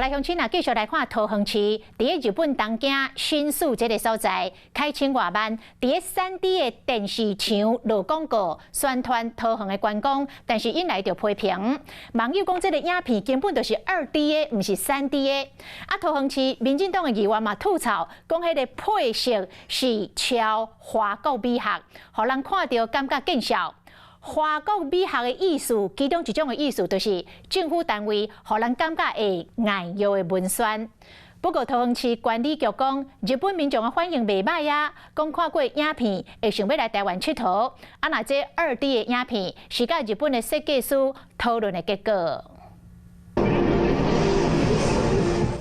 来乡亲啊，继续来看桃园市伫日本东京新宿这个所在，开千外万伫3D 的电视墙落广告，宣传桃园的观光，但是引来着批评。网友讲，这个影片根本就是2D 的，不是3D 的。啊，桃园市民进党的议员嘛吐槽，讲迄个配色是超华国美学，互人看到感觉见笑。 华国美学的意思，其中一种的意思就是政府单位互人感觉会硬要的文宣。不过桃园市管理局讲，日本民众的反应袂歹啊，讲看过影片会想要来台湾佚佗。啊，那这2D 的影片是甲日本的设计师讨论的结果。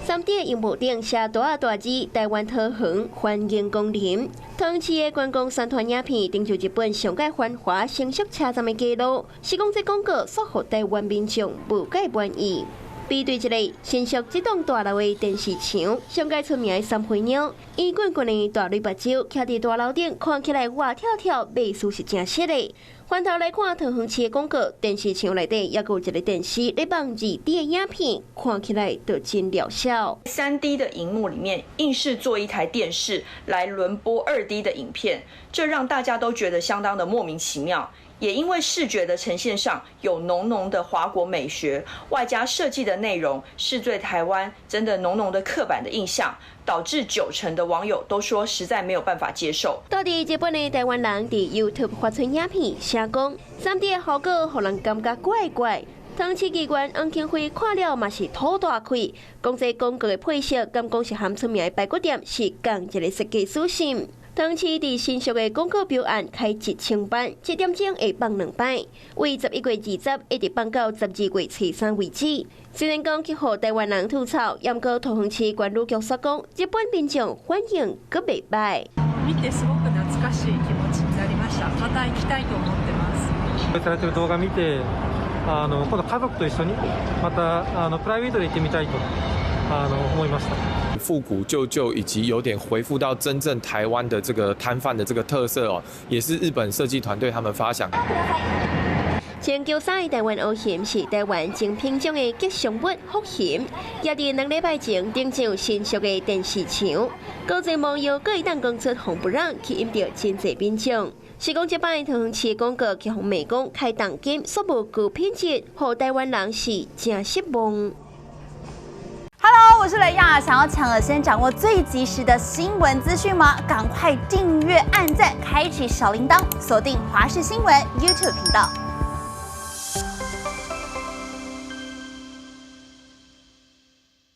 3D 荧幕顶写大字“台湾桃园欢迎光临”。桃园市的观光宣传影片顶就日本上界繁华成熟车站的街路，是讲这广告说服台湾民众无解满意。比对一个新宿这栋大楼的电视墙，上界出名的三灰鸟，圆滚滚的大绿目睭，徛伫大楼顶，看起来活跳跳，美术是真实的。 翻头来看桃园市的广告，电视墙内底也有一个电视在放2D 的影片，看起来就真疗效。3D 的荧幕里面硬是做一台电视来轮播2D 的影片，这让大家都觉得相当的莫名其妙。 也因为视觉的呈现上有浓浓的华国美学，外加设计的内容是对台湾真的浓浓的刻板的印象，导致90%的网友都说实在没有办法接受。到底日本的台湾人伫 YouTube 发出影片，写讲3D 的效果让人感觉怪怪。桃园市议员王庆辉看了嘛是吐大气，讲这广告的配色，敢讲是含出名的排骨店是同一个设计师心。 桃园市伫新宿的广告标案开1000班，7点钟会放2摆，为11月20一直放到12月初3为止。虽然讲去互台湾人吐槽，不过桃园市管理局说讲，日本民众反应阁袂歹。見てすごく懐かしい気持ちになりました。また行きたいと思ってます。されてる動画見て、今度家族と一緒にまたプライベートで行ってみたいと思いました。 复古旧旧，以及有点恢复到真正台湾的这个摊贩的这个特色哦，也是日本设计团队他们发想。穿球衫的台湾乌鞋是台湾精品种的吉祥物福鞋，也伫2礼拜前登上新宿的电视墙，高侪网友各一旦讲出红不让，吸引到真侪民众。是讲这摆桃园市的广告去互美工开档金，说无高品质，互台湾人是真失望。 Hello， 我是雷亚，想要抢先掌握最及时的新闻资讯吗？赶快订阅、按赞、开启小铃铛，锁定华视新闻 YouTube 频道。